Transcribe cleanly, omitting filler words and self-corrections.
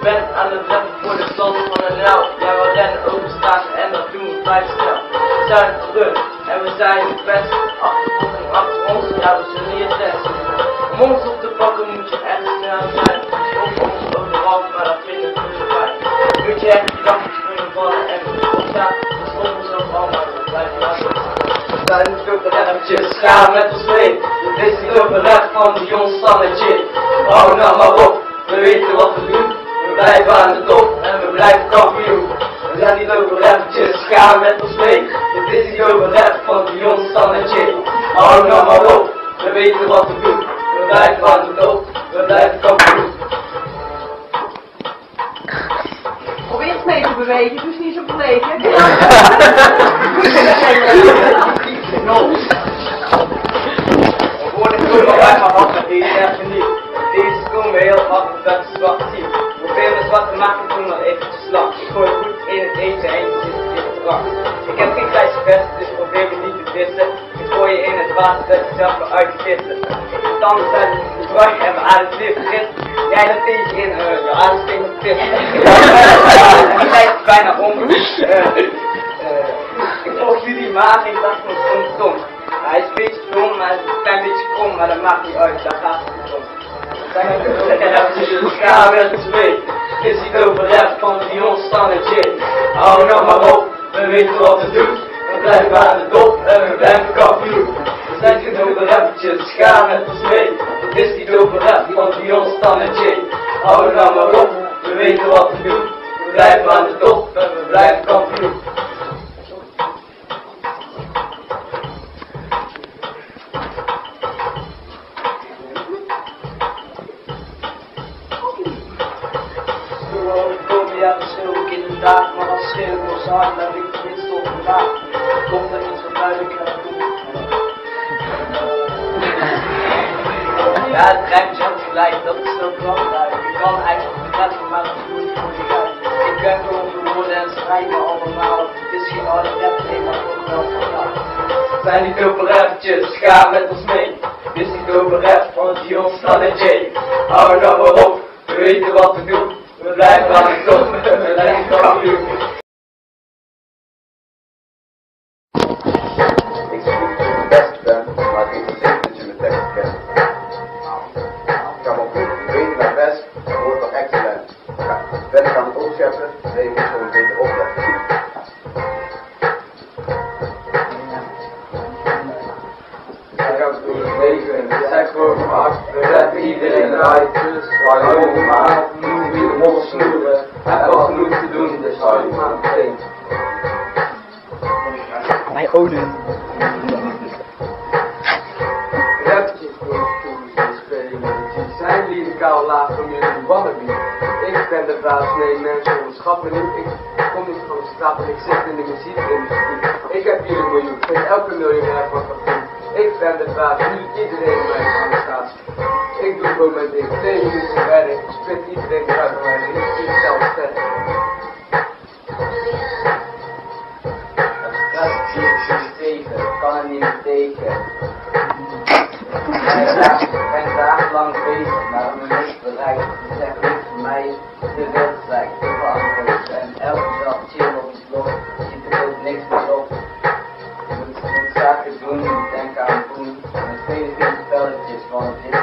ben aan het rennen voor de stand van een nauw. Ja, we rennen overstaan en dat doen we 5 snel. We zijn terug en we zijn het best. Achter ons, ja, we zullen niet het testen. Om ons op te pakken moet je echt snel zijn. Stop ons overal, maar dat vinden we niet fijn. Moet je echt je dachten springen vallen en opstaan. We stoppen zo allemaal, we blijven laten. We zijn niet op de remmetjes, ga met ons mee. Dit is niet op de rem van die onstandetje. Hou nou maar op, we weten wat we doen. We blijven aan de top en we blijven kampioen. We zijn niet over remmetjes, ga met ons mee. Dit is niet over rem van die onstandetje. Hou nou maar op, we weten wat we doen. We blijven aan de top, we blijven kampioen. Probeer het mee te bewegen, dus niet zo verlegen. Deze komen heel hard op dat zwart zien. Probeer me zwart te maken toen nog eventjes lang. Ik gooi goed in het eten en je zit te wachten. Ik heb geen grijze vest, dus probeer me niet te vissen. Ik gooi je in het water dat je zelf weer uit te vissen. Ik heb tanden uit de dwang en mijn adem weer vergist. Jij dat tegen in, je adem steekt op vis. Ik krijg het bijna om. Ik volg jullie maag en ik dacht van stom. Hij is een beetje dom, maar hij is een klein beetje krom, maar dat maakt niet uit, daar gaat het niet om. Ga met ons mee, het is niet over rap van die onstandetje. Hou nou maar op, we weten wat we doen. We blijven aan de top en we blijven kampioen. We zijn niet over rappertjes, ga met ons mee. Het is niet over rap van die onstandetje. Hou nou maar op, we weten wat we doen. We blijven aan de top en we blijven kampioen. Ja, we schreeuwen inderdaad, maar als schreeuwen door zo hard, dan riep ik minst op vandaag. Komt er iets van duidelijk naar toe. Ja, het rijmt zelf gelijk, dat is zo belangrijk. Ik kan eigenlijk vergeten, maar dat doe ik voor die uit. Ik ben gewoon de woorden en schrijven allemaal. Het is geen harde rap, nee, maar ook wel vandaag. Het zijn niet over rappertjes, ga met ons mee. Het is niet over rap, want die onstandetje. Hou nou maar op, we weten wat we doen. We blijven aan de top, we blijven kampioen. Ik zeg niet dat je het beste bent, maar ik weet zeker dat je mijn tekst kent. Ik kan ook goed, beter naar best, dat wordt toch excellent. Ja, ben ik aan het opscheppen, nee, je moet gewoon een beetje opletten. Ik ga het door het leven, het is gewoon gemaakt, we rappen iedereen eruit, dus waar je over maakt, moet je weer de mol snoeren. Heb wel genoeg te doen, dus hou je maar meteen. Mijn oden. Rappertjes voor de spelen, die zijn lyricaal laag van jullie wannabe. Ik ben de baas, nee mensen onderschappen niet. Ik kom niet van de straat en ik zit in de muziekindustrie. Ik heb hier een miljoen, geen elke miljonair van doen. Ik ben de baas, nu iedereen mij aan de staat. Ik doe gewoon mijn ding, 2 minuten werk, ik spit iedereen eruit van mijn ding, ik zelf sterk. Dat is 4 kan er niet meer tegen. Ik ben dagenlang bezig, maar om een niks bereikt. Het is echt niks voor mij, te veel gelijk, te verantwoord. En elke dag chill op de blok, ziet er ook niks meer op. Je moet zaken doen, je moet denken aan doen. En het vele spelletjes, want dit